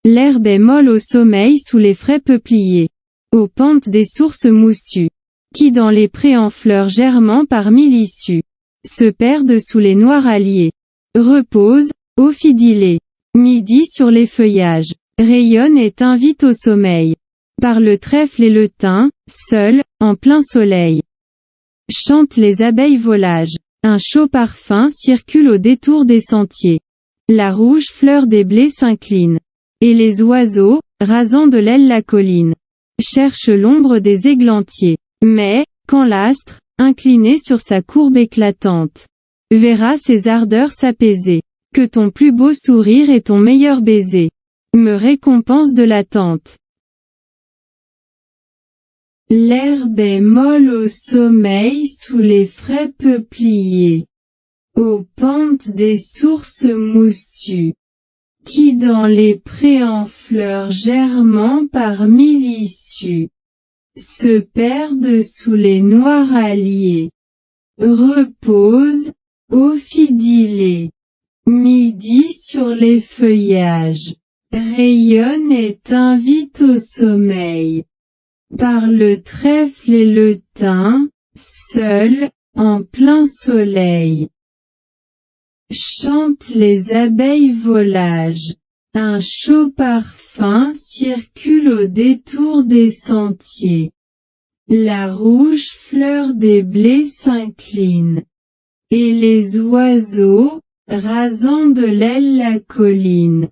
L'herbe est molle au sommeil sous les frais peupliers, aux pentes des sources moussues, qui dans les prés en fleurs germant parmi l'issue, se perdent sous les noirs alliés, reposent, ophidilés, midi sur les feuillages, rayonne et t'invite au sommeil, par le trèfle et le thym, seul, en plein soleil. Chantent les abeilles volages, un chaud parfum circule au détour des sentiers. La rouge fleur des blés s'incline, et les oiseaux, rasant de l'aile la colline, cherchent l'ombre des églantiers. Mais, quand l'astre, incliné sur sa courbe éclatante, verra ses ardeurs s'apaiser, que ton plus beau sourire et ton meilleur baiser me récompense de l'attente. L'herbe est molle au sommeil sous les frais peupliers, aux pentes des sources moussues, qui dans les prés en fleurs germant parmi l'issue, se perdent sous les noirs alliés, reposent, ophidilés, midi sur les feuillages, rayonne et t'invite au sommeil, par le trèfle et le thym, seul, en plein soleil. Chantent les abeilles volages, un chaud parfum circule au détour des sentiers. La rouge fleur des blés s'incline, et les oiseaux, rasant de l'aile la colline,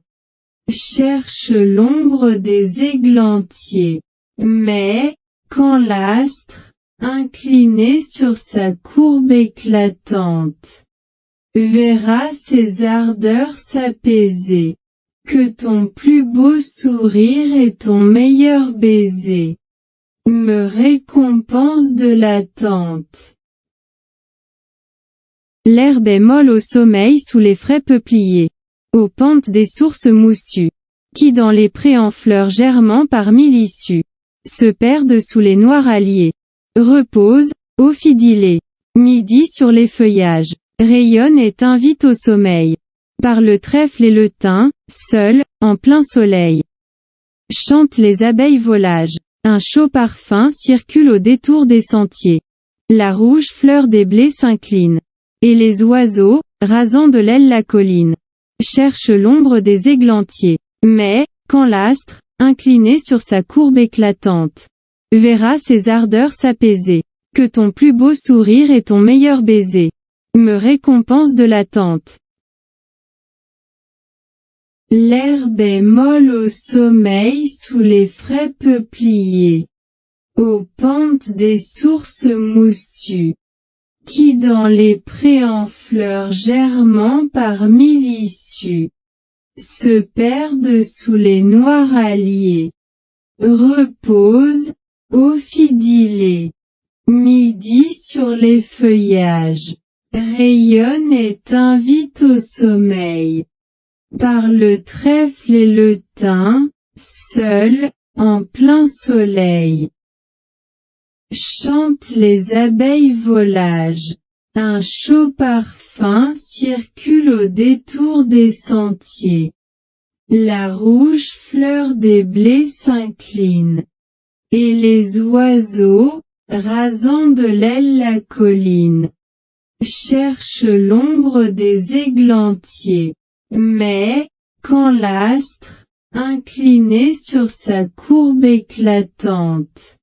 cherchent l'ombre des églantiers. Mais, quand l'astre, incliné sur sa courbe éclatante, verra ses ardeurs s'apaiser, que ton plus beau sourire et ton meilleur baiser me récompense de l'attente. L'herbe est molle au sommeil sous les frais peupliers, aux pentes des sources moussues, qui dans les prés en fleurs germant parmi l'issue, se perdent sous les noirs alliés, reposent, ophidilés, midi sur les feuillages, rayonne et t'invite au sommeil, par le trèfle et le thym, seul, en plein soleil. Chantent les abeilles volages, un chaud parfum circule au détour des sentiers. La rouge fleur des blés s'incline, et les oiseaux, rasant de l'aile la colline, cherchent l'ombre des églantiers. Mais, quand l'astre, incliné sur sa courbe éclatante, verra ses ardeurs s'apaiser, que ton plus beau sourire et ton meilleur baiser me récompense de l'attente. L'herbe est molle au sommeil sous les frais peupliers, aux pentes des sources moussues, qui dans les prés en fleurs germant parmi l'issue, se perdent sous les noirs alliés, reposent, ophidilés, midi sur les feuillages, rayonne et t'invite au sommeil, par le trèfle et le thym, seul, en plein soleil. Chantent les abeilles volages, un chaud parfum circule au détour des sentiers. La rouge fleur des blés s'incline, et les oiseaux, rasant de l'aile la colline, cherchent l'ombre des églantiers. Mais, quand l'astre, incliné sur sa courbe éclatante,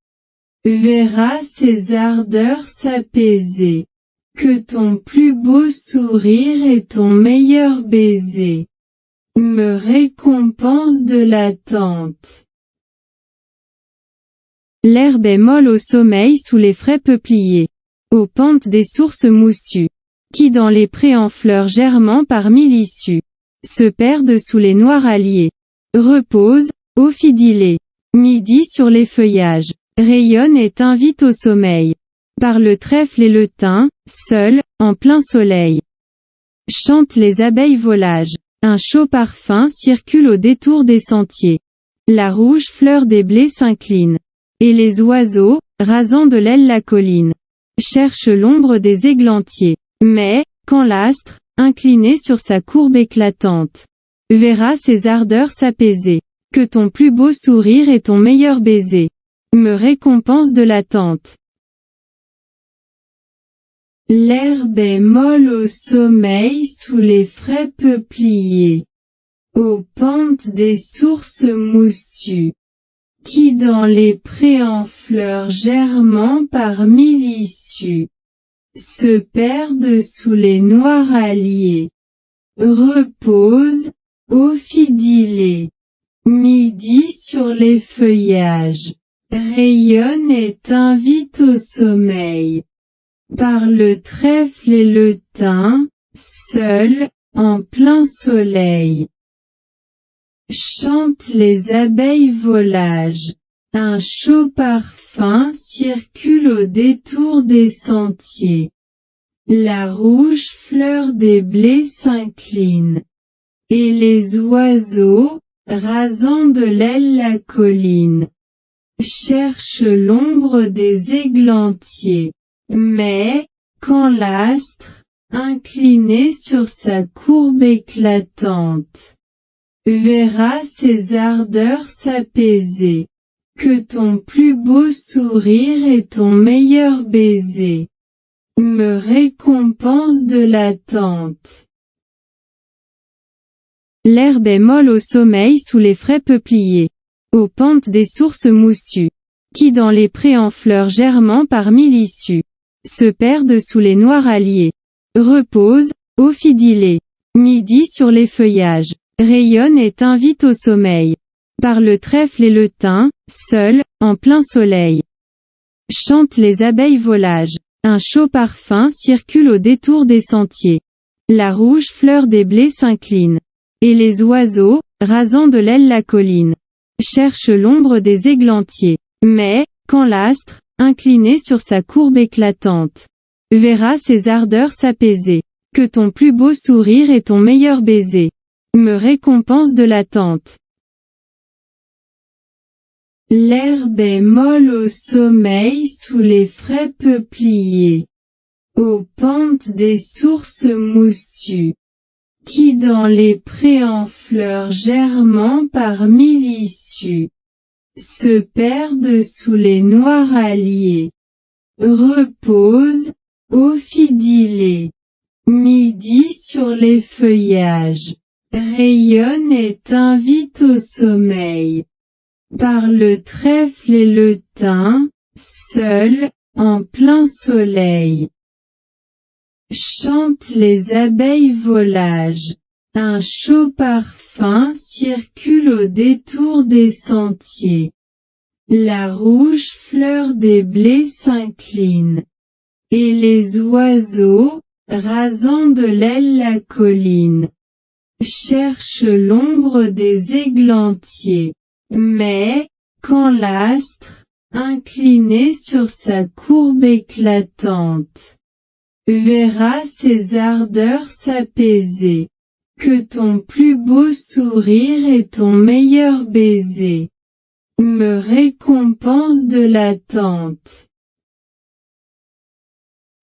verra ses ardeurs s'apaiser, que ton plus beau sourire et ton meilleur baiser me récompense de l'attente. L'herbe est molle au sommeil sous les frais peupliers, aux pentes des sources moussues, qui dans les prés en fleurs germant parmi l'issue, se perdent sous les noirs alliés, reposent, ophidilés, midi sur les feuillages, rayonne et t'invite au sommeil, par le trèfle et le thym, seul, en plein soleil. Chantent les abeilles volages, un chaud parfum circule au détour des sentiers. La rouge fleur des blés s'incline, et les oiseaux, rasant de l'aile la colline, cherchent l'ombre des églantiers. Mais, quand l'astre, incliné sur sa courbe éclatante, verra ses ardeurs s'apaiser, Que ton plus beau sourire et ton meilleur baiser me récompense de l'attente. L'herbe est molle au sommeil sous les frais peupliers, aux pentes des sources moussues, qui dans les prés en fleurs germant par mille issues, se perdent sous les noirs alliés. Repose, ô fidilé, midi sur les feuillages, rayonne et t'invite au sommeil. Par le trèfle et le thym, seul, en plein soleil. Chantent les abeilles volages. Un chaud parfum circule au détour des sentiers. La rouge fleur des blés s'incline. Et les oiseaux, rasant de l'aile la colline, cherchent l'ombre des églantiers. Mais, quand l'astre, incliné sur sa courbe éclatante, verra ses ardeurs s'apaiser, que ton plus beau sourire et ton meilleur baiser me récompense de l'attente. L'herbe est molle au sommeil sous les frais peupliers, aux pentes des sources moussues, qui dans les prés en fleurs germant par mille issues, se perdent sous les noirs alliés. Repose, ô fidilé, midi sur les feuillages, rayonne et t'invite au sommeil. Par le trèfle et le thym, seul, en plein soleil. Chantent les abeilles volages. Un chaud parfum circule au détour des sentiers. La rouge fleur des blés s'incline. Et les oiseaux, rasant de l'aile la colline, cherchent l'ombre des églantiers. Mais, quand l'astre, incliné sur sa courbe éclatante, verra ses ardeurs s'apaiser, que ton plus beau sourire et ton meilleur baiser me récompense de l'attente. L'herbe est molle au sommeil sous les frais peupliers, aux pentes des sources moussues, qui dans les prés en fleurs germant par mille issues, se perdent sous les noirs alliés. Repose, ô fidilé, midi sur les feuillages, rayonne et t'invite au sommeil. Par le trèfle et le thym, seul, en plein soleil. Chantent les abeilles volages. Un chaud parfum circule au détour des sentiers. La rouge fleur des blés s'incline. Et les oiseaux, rasant de l'aile la colline, cherchent l'ombre des églantiers. Mais, quand l'astre, incliné sur sa courbe éclatante, verra ses ardeurs s'apaiser, que ton plus beau sourire et ton meilleur baiser me récompense de l'attente.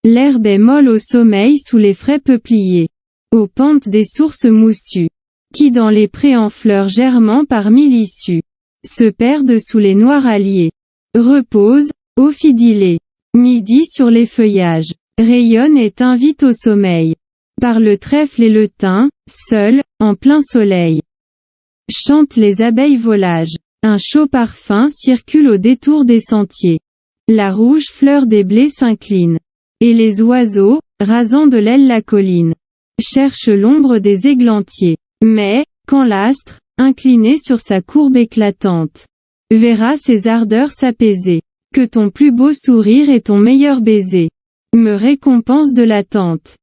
L'herbe est molle au sommeil sous les frais peupliers, aux pentes des sources moussues, qui dans les prés en fleurs germant par mille issues, se perdent sous les noirs alliés. Repose, ô fidilé, midi sur les feuillages, rayonne et t'invite au sommeil. Par le trèfle et le thym, seul, en plein soleil. Chantent les abeilles volages. Un chaud parfum circule au détour des sentiers. La rouge fleur des blés s'incline. Et les oiseaux, rasant de l'aile la colline, cherchent l'ombre des églantiers. Mais, quand l'astre, incliné sur sa courbe éclatante, verra ses ardeurs s'apaiser, que ton plus beau sourire et ton meilleur baiser me récompense de l'attente.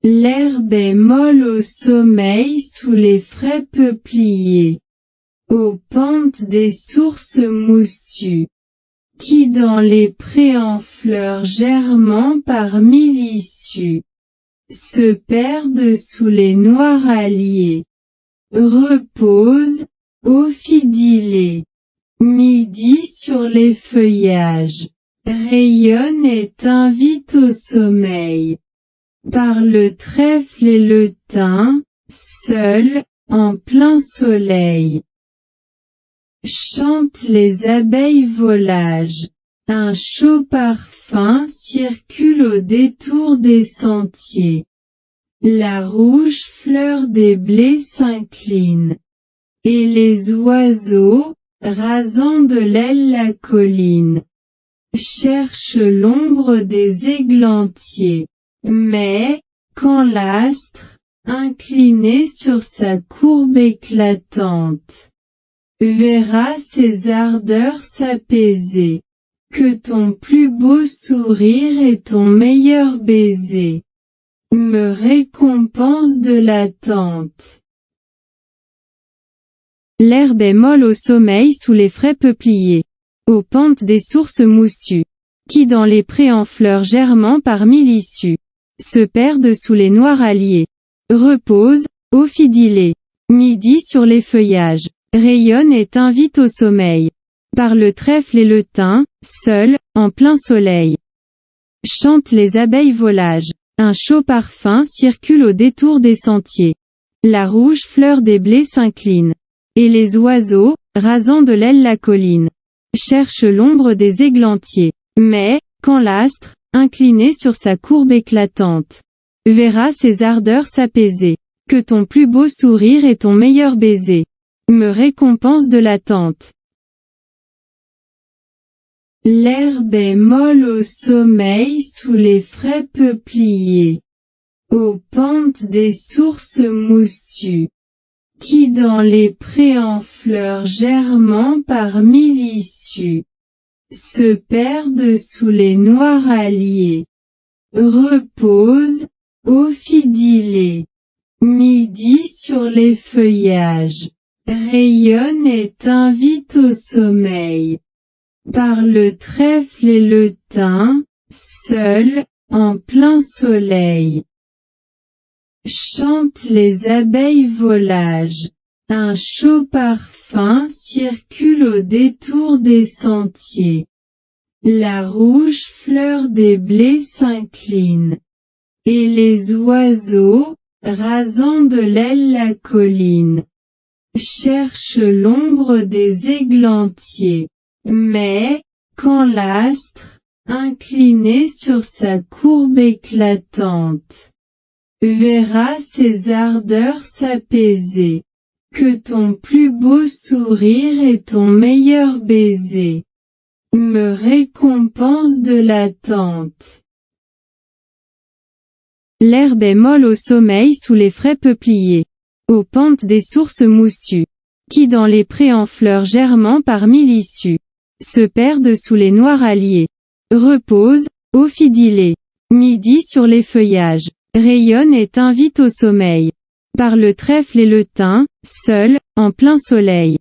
L'herbe est molle au sommeil sous les frais peupliers, aux pentes des sources moussues, qui dans les prés en fleurs germant par mille issues, se perdent sous les noirs alliés. Repose, ô fidilé, midi sur les feuillages, rayonne et t'invite au sommeil. Par le trèfle et le thym, seul, en plein soleil. Chantent les abeilles volages. Un chaud parfum circule au détour des sentiers. La rouge fleur des blés s'incline. Et les oiseaux, rasant de l'aile la colline, cherchent l'ombre des églantiers. Mais, quand l'astre, incliné sur sa courbe éclatante, verra ses ardeurs s'apaiser, que ton plus beau sourire et ton meilleur baiser me récompense de l'attente. L'herbe est molle au sommeil sous les frais peupliers, aux pentes des sources moussues, qui dans les prés en fleurs germant parmi l'issue, se perdent sous les noirs alliés, reposent, ophidilés, midi sur les feuillages, rayonne et t'invite au sommeil, par le trèfle et le thym, seul, en plein soleil. Chantent les abeilles volages, un chaud parfum circule au détour des sentiers. La rouge fleur des blés s'incline. Et les oiseaux, rasant de l'aile la colline, cherchent l'ombre des églantiers. Mais, quand l'astre, incliné sur sa courbe éclatante, verra ses ardeurs s'apaiser, que ton plus beau sourire et ton meilleur baiser me récompense de l'attente. L'herbe est molle au sommeil sous les frais peupliers, aux pentes des sources moussues, qui dans les prés en fleurs germant parmi l'issue, se perdent sous les noirs alliés, reposent, ophidilés, midi sur les feuillages, rayonne et t'invite au sommeil, par le trèfle et le thym, seul, en plein soleil. Chantent les abeilles volages. Un chaud parfum circule au détour des sentiers. La rouge fleur des blés s'incline. Et les oiseaux, rasant de l'aile la colline, cherchent l'ombre des églantiers. Mais, quand l'astre, incliné sur sa courbe éclatante, verra ses ardeurs s'apaiser, que ton plus beau sourire et ton meilleur baiser me récompense de l'attente. L'herbe est molle au sommeil sous les frais peupliers, aux pentes des sources moussues, qui dans les prés en fleurs germant parmi l'issue, se perdent sous les noirs alliés, reposent, ophidilés, midi sur les feuillages, rayonne et t'invite au sommeil, par le trèfle et le thym, seul, en plein soleil.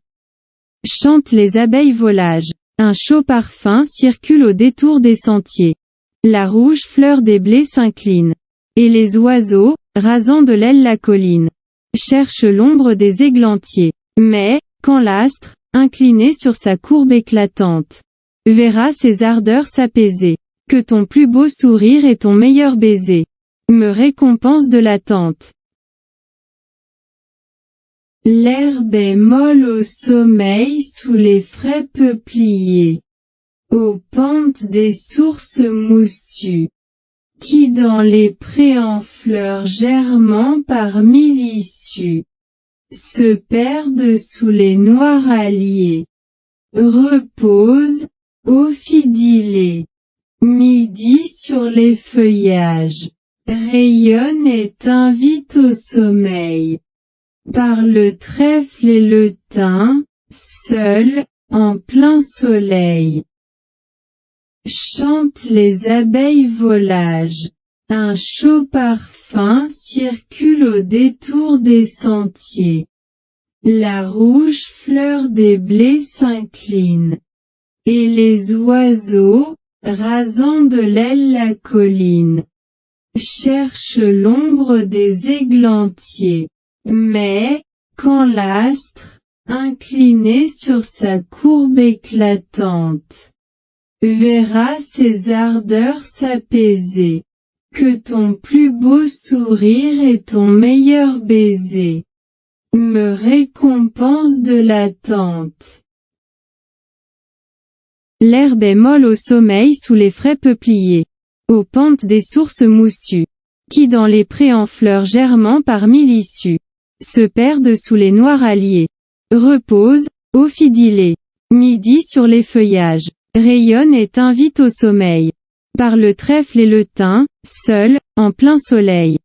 Chantent les abeilles volages, un chaud parfum circule au détour des sentiers. La rouge fleur des blés s'incline. Et les oiseaux, rasant de l'aile la colline, cherchent l'ombre des églantiers. Mais, quand l'astre, incliné sur sa courbe éclatante, verra ses ardeurs s'apaiser, que ton plus beau sourire et ton meilleur baiser me récompense de l'attente. L'herbe est molle au sommeil sous les frais peupliers, aux pentes des sources moussues, qui dans les prés en fleurs germant parmi l'issue, se perdent sous les noirs alliés, reposent, ophidilés, midi sur les feuillages, rayonne et t'invite au sommeil, par le trèfle et le thym, seul, en plein soleil. Chantent les abeilles volages. Un chaud parfum circule au détour des sentiers. La rouge fleur des blés s'incline. Et les oiseaux, rasant de l'aile la colline, cherchent l'ombre des églantiers. Mais, quand l'astre, incliné sur sa courbe éclatante, verra ses ardeurs s'apaiser, que ton plus beau sourire et ton meilleur baiser me récompense de l'attente. L'herbe est molle au sommeil sous les frais peupliers, aux pentes des sources moussues, qui dans les prés en fleurs germant parmi l'issue, se perdent sous les noiraliers, reposent, ophidilés, midi sur les feuillages, rayonne et t'invite au sommeil, par le trèfle et le thym, seul, en plein soleil.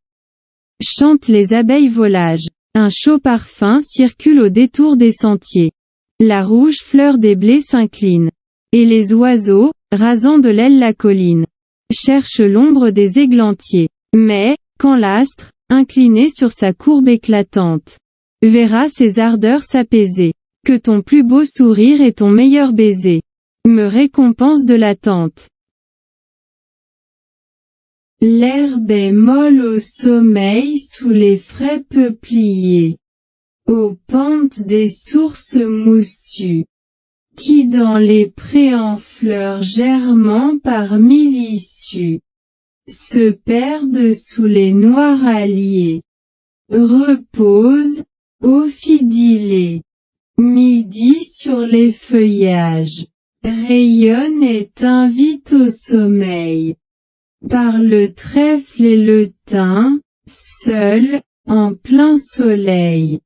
Chantent les abeilles volages, un chaud parfum circule au détour des sentiers. La rouge fleur des blés s'incline, et les oiseaux, rasant de l'aile la colline, cherchent l'ombre des églantiers. Mais, quand l'astre, incliné sur sa courbe éclatante, verra ses ardeurs s'apaiser, que ton plus beau sourire et ton meilleur baiser me récompense de l'attente. L'herbe est molle au sommeil sous les frais peupliers, aux pentes des sources moussues, qui dans les prés en fleurs germant parmi l'issue, se perdent sous les noiraliers, reposent, ophidilés, midi sur les feuillages, rayonne et t'invite au sommeil, par le trèfle et le thym, seul, en plein soleil.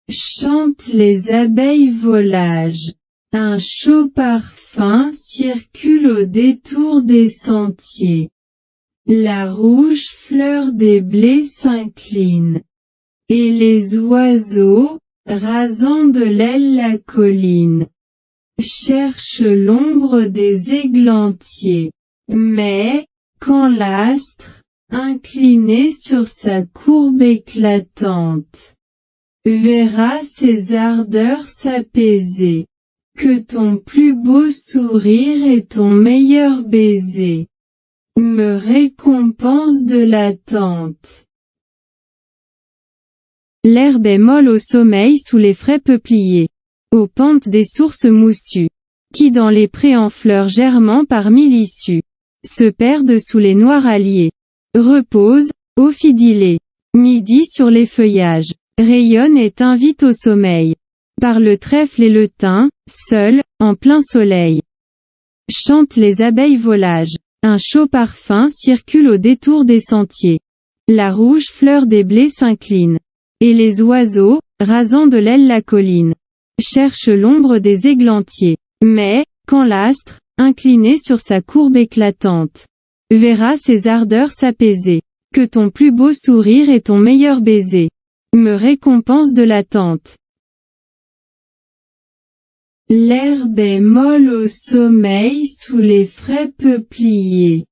Chantent les abeilles volages, un chaud parfum circule au détour des sentiers. La rouge fleur des blés s'incline, et les oiseaux, rasant de l'aile la colline, cherchent l'ombre des églantiers. Mais, quand l'astre, incliné sur sa courbe éclatante, verra ses ardeurs s'apaiser, que ton plus beau sourire et ton meilleur baiser me récompense de l'attente. L'herbe est molle au sommeil sous les frais peupliers, aux pentes des sources moussues, qui dans les prés en fleurs germant parmi l'issue, se perdent sous les noiraliers, reposent, ophidilés, midi sur les feuillages, rayonne et t'invite au sommeil, par le trèfle et le thym, seul, en plein soleil. Chantent les abeilles volages, un chaud parfum circule au détour des sentiers. La rouge fleur des blés s'incline, et les oiseaux, rasant de l'aile la colline, cherchent l'ombre des églantiers. Mais, quand l'astre, incliné sur sa courbe éclatante, verra ses ardeurs s'apaiser, que ton plus beau sourire et ton meilleur baiser me récompense de l'attente. L'herbe est molle au sommeil sous les frais peupliers,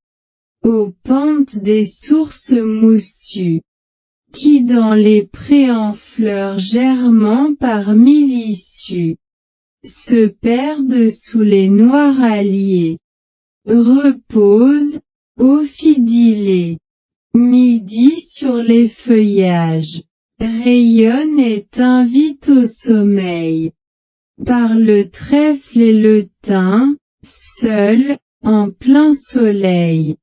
aux pentes des sources moussues, qui dans les prés en fleurs germant parmi l'issue, se perdent sous les noiraliers, reposent, ophidilés, midi sur les feuillages, rayonne et t'invite au sommeil, par le trèfle et le thym, seul, en plein soleil.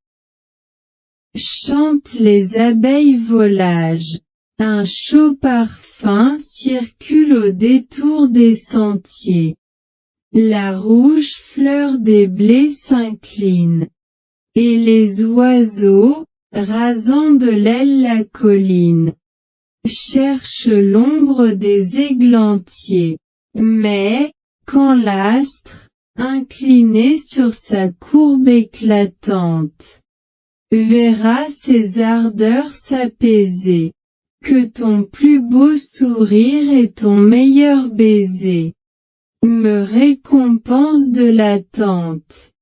Chantent les abeilles volages, un chaud parfum circule au détour des sentiers. La rouge fleur des blés s'incline, et les oiseaux, rasant de l'aile la colline, cherchent l'ombre des églantiers. Mais, quand l'astre, incliné sur sa courbe éclatante, verra ses ardeurs s'apaiser, que ton plus beau sourire et ton meilleur baiser me récompense de l'attente.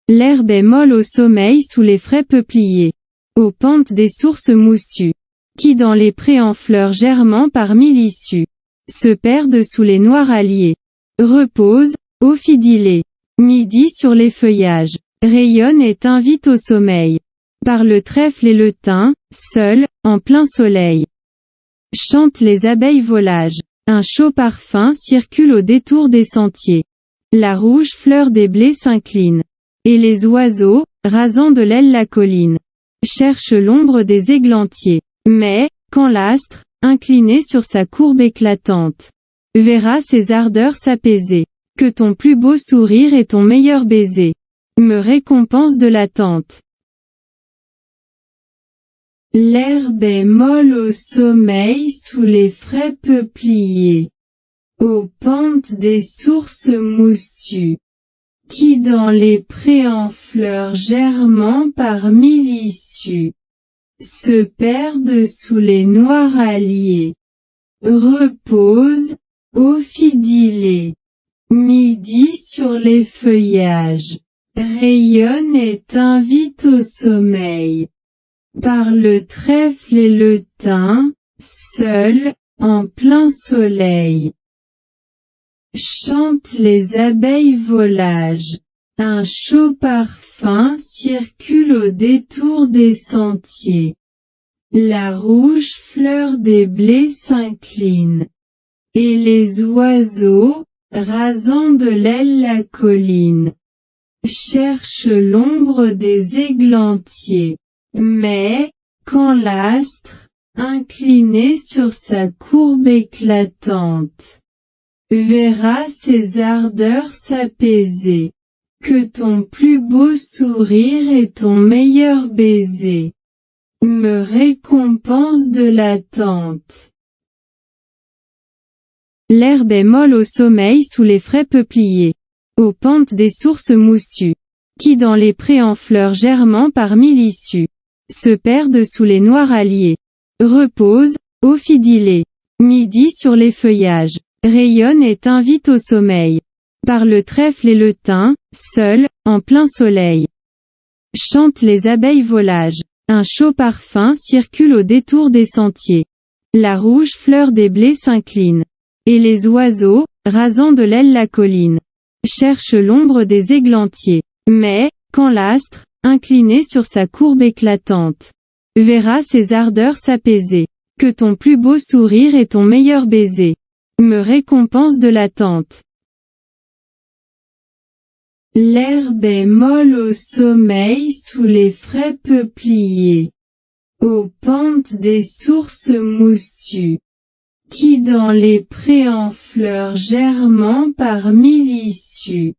L'herbe est molle au sommeil sous les frais peupliers, aux pentes des sources moussues, qui dans les prés en fleurs germant parmi l'issue, se perdent sous les noiraliers, reposent, ophidilés, midi sur les feuillages, rayonne et t'invite au sommeil, par le trèfle et le thym, seul, en plein soleil. Chantent les abeilles volages, un chaud parfum circule au détour des sentiers. La rouge fleur des blés s'incline, et les oiseaux, rasant de l'aile la colline, cherchent l'ombre des églantiers. Mais, quand l'astre, incliné sur sa courbe éclatante, verra ses ardeurs s'apaiser, que ton plus beau sourire et ton meilleur baiser me récompense de l'attente. L'herbe est molle au sommeil sous les frais peupliers, aux pentes des sources moussues, qui dans les prés en fleurs germant par mille issues, se perdent sous les noirs alliés, reposent, ophidilés, midi sur les feuillages, rayonne et t'invite au sommeil. Par le trèfle et le thym, seul, en plein soleil, chantent les abeilles volages. Un chaud parfum circule au détour des sentiers. La rouge fleur des blés s'incline. Et les oiseaux, rasant de l'aile la colline, cherchent l'ombre des églantiers. Mais, quand l'astre, incliné sur sa courbe éclatante, verra ses ardeurs s'apaiser, que ton plus beau sourire et ton meilleur baiser me récompense de l'attente. L'herbe est molle au sommeil sous les frais peupliers, aux pentes des sources moussues, qui dans les prés en fleurs germant par mille issues, se perdent sous les noirs alliés, reposent, ophidilés, midi sur les feuillages, rayonne et t'invite au sommeil. Par le trèfle et le thym, seul, en plein soleil, chantent les abeilles volages. Un chaud parfum circule au détour des sentiers. La rouge fleur des blés s'incline. Et les oiseaux, rasant de l'aile la colline, cherchent l'ombre des églantiers. Mais, quand l'astre, incliné sur sa courbe éclatante, verra ses ardeurs s'apaiser, que ton plus beau sourire et ton meilleur baiser me récompense de l'attente. L'herbe est molle au sommeil sous les frais peupliers, aux pentes des sources moussues, qui dans les prés en fleurs germant par mille issues,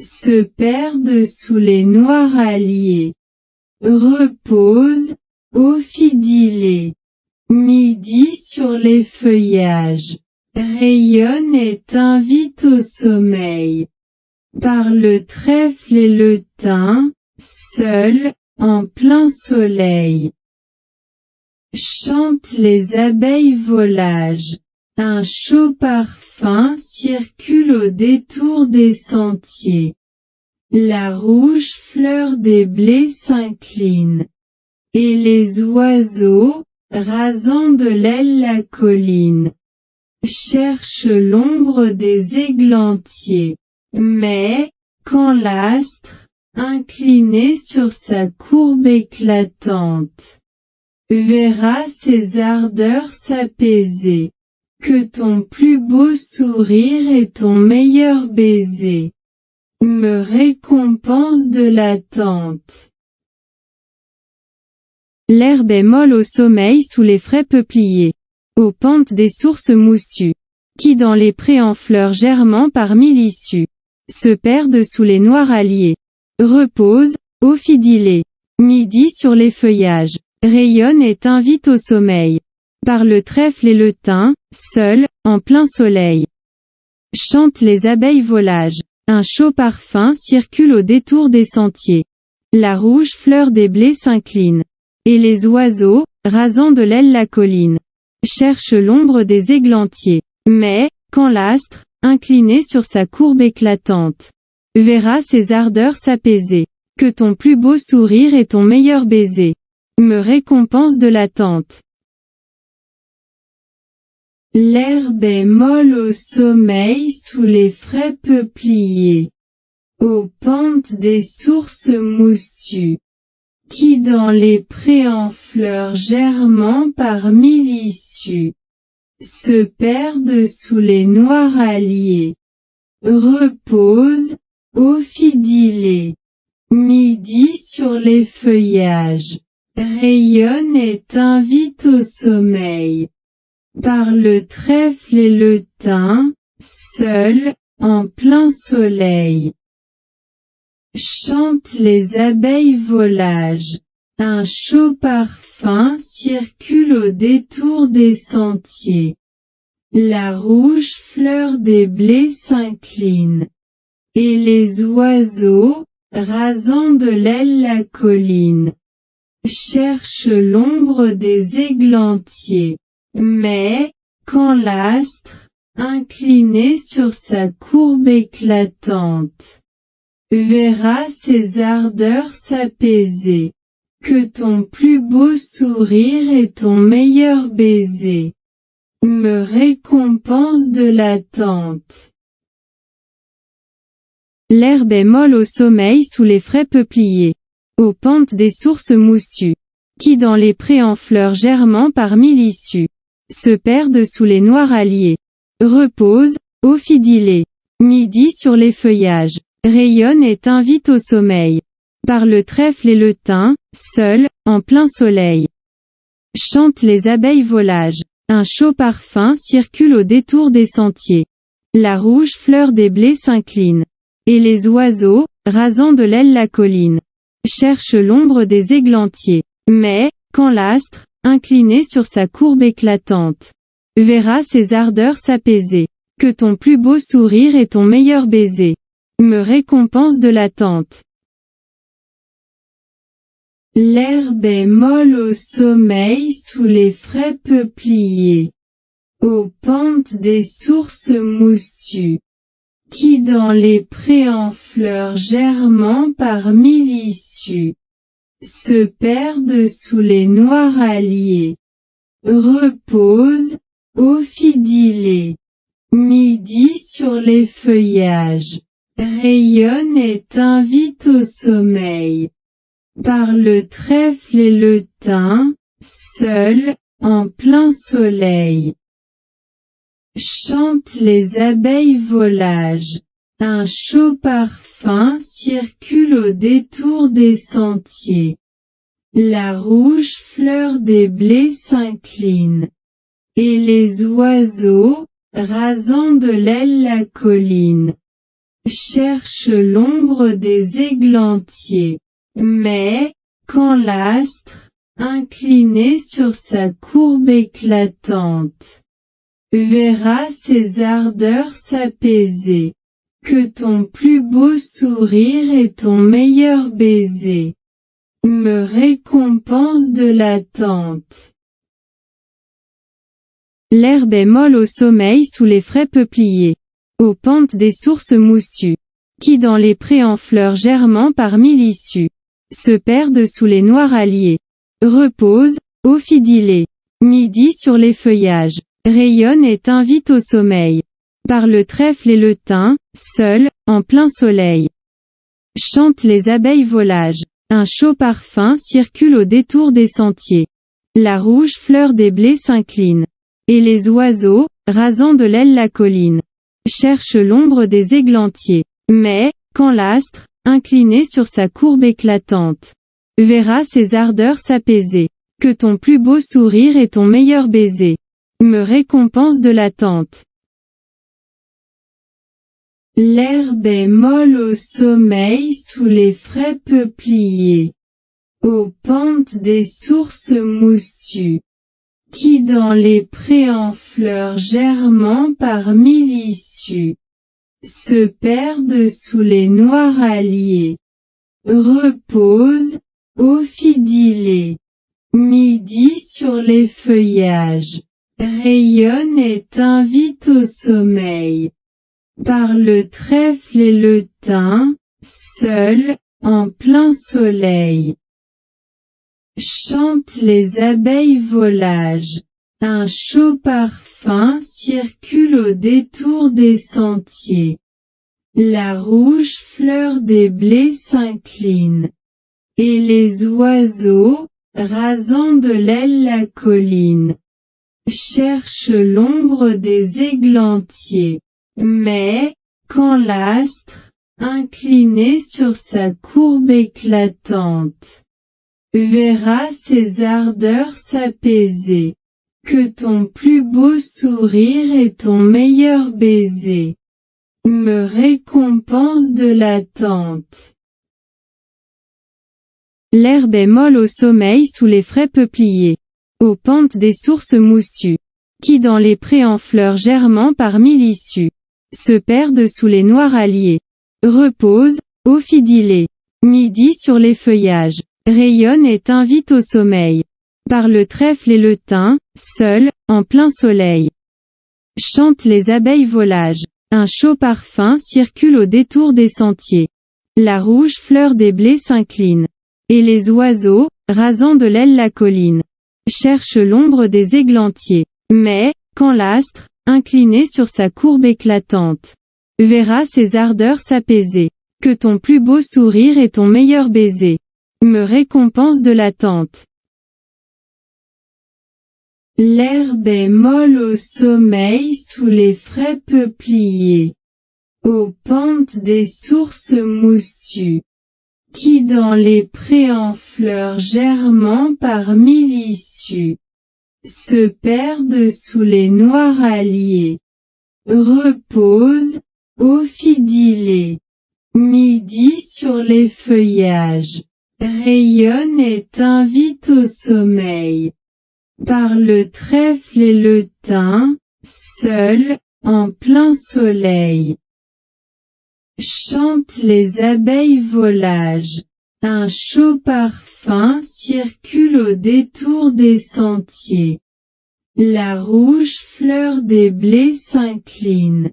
se perdent sous les noirs alliés, reposent, ophidilés, midi sur les feuillages, rayonne et t'invite au sommeil. Par le trèfle et le thym, seul, en plein soleil, chantent les abeilles volages. Un chaud parfum circule au détour des sentiers. La rouge fleur des blés s'incline. Et les oiseaux, rasant de l'aile la colline, cherchent l'ombre des églantiers. Mais, quand l'astre, incliné sur sa courbe éclatante, verra ses ardeurs s'apaiser, que ton plus beau sourire et ton meilleur baiser me récompense de l'attente. L'herbe est molle au sommeil sous les frais peupliers, aux pentes des sources moussues, qui dans les prés en fleurs germant par mille issues, se perdent sous les noirs alliés, reposent, ophidilés, midi sur les feuillages, rayonne et t'invite au sommeil. Par le trèfle et le thym, seul, en plein soleil, chantent les abeilles volages. Un chaud parfum circule au détour des sentiers. La rouge fleur des blés s'incline. Et les oiseaux, rasant de l'aile la colline, cherchent l'ombre des églantiers. Mais, quand l'astre, incliné sur sa courbe éclatante, verra ses ardeurs s'apaiser, que ton plus beau sourire et ton meilleur baiser me récompense de l'attente. L'herbe est molle au sommeil sous les frais peupliers, aux pentes des sources moussues, qui dans les prés en fleurs germant par mille issues, se perdent sous les noirs alliés, reposent, ophidilés, midi sur les feuillages, rayonne et t'invite au sommeil. Par le trèfle et le thym, seul, en plein soleil. Chantent les abeilles volages. Un chaud parfum circule au détour des sentiers. La rouge fleur des blés s'incline. Et les oiseaux, rasant de l'aile la colline, cherchent l'ombre des églantiers. Mais, quand l'astre, incliné sur sa courbe éclatante, verra ses ardeurs s'apaiser, que ton plus beau sourire et ton meilleur baiser me récompensent de l'attente. L'herbe est molle au sommeil sous les frais peupliers, aux pentes des sources moussues, qui dans les prés en fleurs germant parmi l'issue, se perdent sous les noirs alliés, reposent, ô fidilés, midi sur les feuillages, rayonne et t'invite au sommeil. Par le trèfle et le thym, seul, en plein soleil. Chantent les abeilles volages. Un chaud parfum circule au détour des sentiers. La rouge fleur des blés s'incline. Et les oiseaux, rasant de l'aile la colline, cherchent l'ombre des églantiers. Mais, quand l'astre, incliné sur sa courbe éclatante, verra ses ardeurs s'apaiser, que ton plus beau sourire et ton meilleur baiser me récompensent de l'attente. L'herbe est molle au sommeil sous les frais peupliers, aux pentes des sources moussues, qui dans les prés en fleurs germant parmi l'issue, se perdent sous les noirs alliés, reposent, ô fidilés, midi sur les feuillages, rayonne et t'invite au sommeil. Par le trèfle et le thym, seul, en plein soleil. Chantent les abeilles volages. Un chaud parfum circule au détour des sentiers. La rouge fleur des blés s'incline. Et les oiseaux, rasant de l'aile la colline, cherchent l'ombre des églantiers. Mais, quand l'astre, incliné sur sa courbe éclatante, verra ses ardeurs s'apaiser, que ton plus beau sourire et ton meilleur baiser me récompensent de l'attente. L'herbe est molle au sommeil sous les frais peupliers, aux pentes des sources moussues, qui dans les prés en fleurs germant parmi l'issue, se perdent sous les noirs alliés, reposent, ô fidilés, midi sur les feuillages, rayonne et t'invite au sommeil. Par le trèfle et le thym, seul, en plein soleil. Chantent les abeilles volages. Un chaud parfum circule au détour des sentiers. La rouge fleur des blés s'incline. Et les oiseaux, rasant de l'aile la colline, cherchent l'ombre des églantiers. Mais, quand l'astre, incliné sur sa courbe éclatante, verra ses ardeurs s'apaiser, que ton plus beau sourire et ton meilleur baiser me récompensent de l'attente. L'herbe est molle au sommeil sous les frais peupliers, aux pentes des sources moussues, qui dans les prés en fleurs germant parmi l'issue, se perdent sous les noirs alliés, reposent, ô fidilés, midi sur les feuillages, rayonne et t'invite au sommeil. Par le trèfle et le thym, seul, en plein soleil. Chantent les abeilles volages. Un chaud parfum circule au détour des sentiers. La rouge fleur des blés s'incline. Et les oiseaux, rasant de l'aile la colline, cherchent l'ombre des églantiers. Mais, quand l'astre, incliné sur sa courbe éclatante, verra ses ardeurs s'apaiser. Que ton plus beau sourire et ton meilleur baiser me récompense de l'attente. L'herbe est molle au sommeil sous les frais peupliers, aux pentes des sources moussues, qui dans les prés en fleurs germant parmi l'issue, se perdent sous les noirs alliés, repose, ô fidilé, midi sur les feuillages, rayonne et t'invite au sommeil, par le trèfle et le thym, seul, en plein soleil. Chantent les abeilles volages, un chaud parfum circule au détour des sentiers. La rouge fleur des blés s'incline. Et les oiseaux, rasant de l'aile la colline, cherchent l'ombre des églantiers. Mais, quand l'astre, incliné sur sa courbe éclatante, verra ses ardeurs s'apaiser, que ton plus beau sourire et ton meilleur baiser me récompense de l'attente. L'herbe est molle au sommeil sous les frais peupliers, aux pentes des sources moussues, qui dans les prés en fleurs germant parmi l'issue, se perdent sous les noirs alliés. Repose, ô fidilé, midi sur les feuillages, rayonne et t'invite au sommeil. Par le trèfle et le thym, seul, en plein soleil. Chantent les abeilles volages, un chaud parfum circule au détour des sentiers. La rouge fleur des blés s'incline.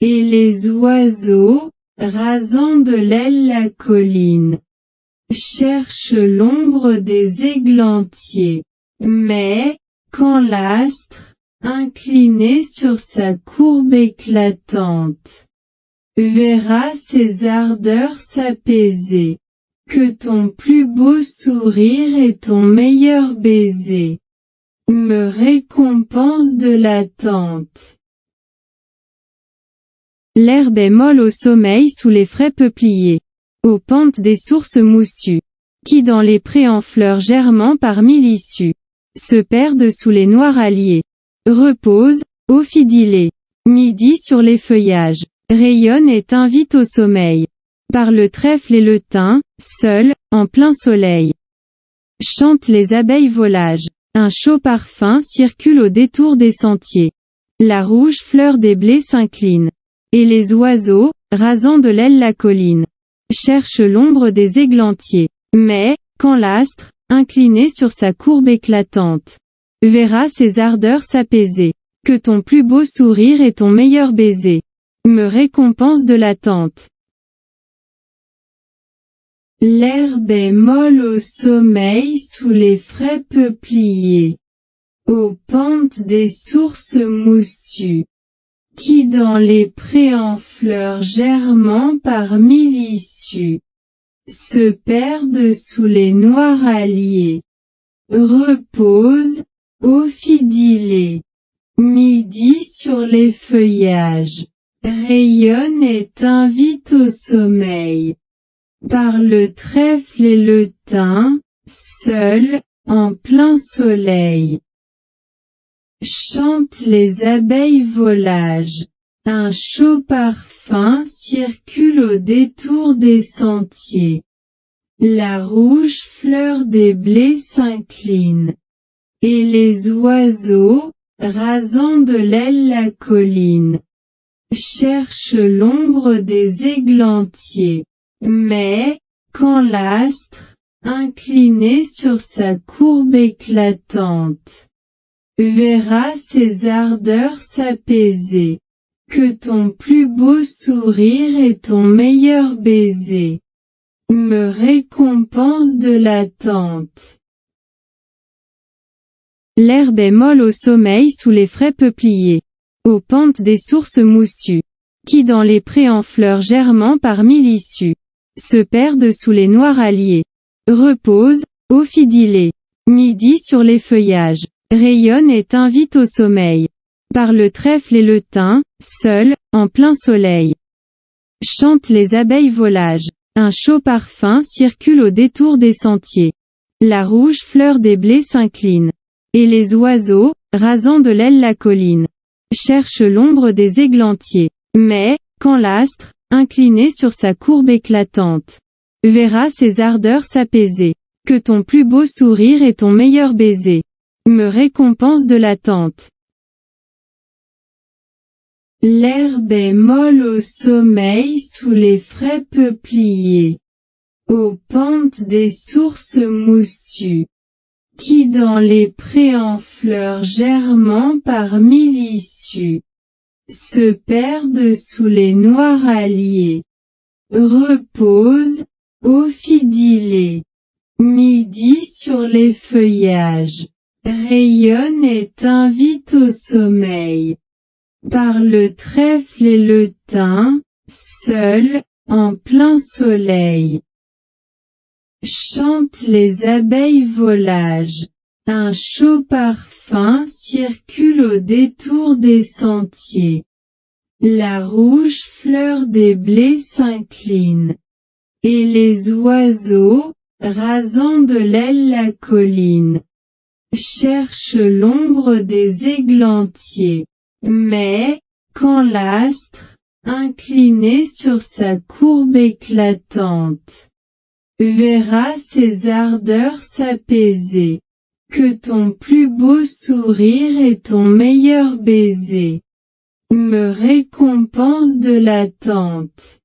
Et les oiseaux, rasant de l'aile la colline, cherchent l'ombre des églantiers. Mais, quand l'astre, incliné sur sa courbe éclatante, verra ses ardeurs s'apaiser, que ton plus beau sourire et ton meilleur baiser me récompense de l'attente. L'herbe est molle au sommeil sous les frais peupliers, aux pentes des sources moussues, qui dans les prés en fleurs germant parmi l'issue, se perdent sous les noirs alliés. Repose, ô fidilé, midi sur les feuillages, rayonne et t'invite au sommeil. Par le trèfle et le thym, seul, en plein soleil. Chantent les abeilles volages, un chaud parfum circule au détour des sentiers. La rouge fleur des blés s'incline. Et les oiseaux, rasant de l'aile la colline, cherchent l'ombre des églantiers. Mais, quand l'astre, incliné sur sa courbe éclatante, verra ses ardeurs s'apaiser, que ton plus beau sourire et ton meilleur baiser me récompense de l'attente. L'herbe est molle au sommeil sous les frais peupliers, aux pentes des sources moussues, qui dans les prés en fleurs germant parmi l'issue, se perdent sous les noirs alliés. Repose, ô fidilé, midi sur les feuillages, rayonne et t'invite au sommeil. Par le trèfle et le thym, seul, en plein soleil. Chantent les abeilles volages, un chaud parfum circule au détour des sentiers. La rouge fleur des blés s'incline. Et les oiseaux, rasant de l'aile la colline, cherchent l'ombre des églantiers. Mais, quand l'astre, incliné sur sa courbe éclatante, verra ses ardeurs s'apaiser, que ton plus beau sourire et ton meilleur baiser me récompense de l'attente. L'herbe est molle au sommeil sous les frais peupliers, aux pentes des sources moussues, qui dans les prés en fleurs germant parmi l'issue, se perdent sous les noirs alliés. Repose, ô fidilé, midi sur les feuillages, rayonne et t'invite au sommeil. Par le trèfle et le thym, seul, en plein soleil. Chantent les abeilles volages, un chaud parfum circule au détour des sentiers. La rouge fleur des blés s'incline. Et les oiseaux, rasant de l'aile la colline, cherchent l'ombre des églantiers. Mais, quand l'astre, incliné sur sa courbe éclatante, verra ses ardeurs s'apaiser, que ton plus beau sourire et ton meilleur baiser me récompense de l'attente. L'herbe est molle au sommeil sous les frais peupliers, aux pentes des sources moussues, qui dans les prés en fleurs germant par millissues, se perdent sous les noirs alliés, reposent, ophidilés, midi sur les feuillages, rayonne et t'invite au sommeil. Par le trèfle et le thym, seul, en plein soleil, chantent les abeilles volages. Un chaud parfum circule au détour des sentiers. La rouge fleur des blés s'incline. Et les oiseaux, rasant de l'aile la colline, cherchent l'ombre des églantiers. Mais, quand l'astre, incliné sur sa courbe éclatante, verra ses ardeurs s'apaiser, que ton plus beau sourire et ton meilleur baiser me récompensent de l'attente.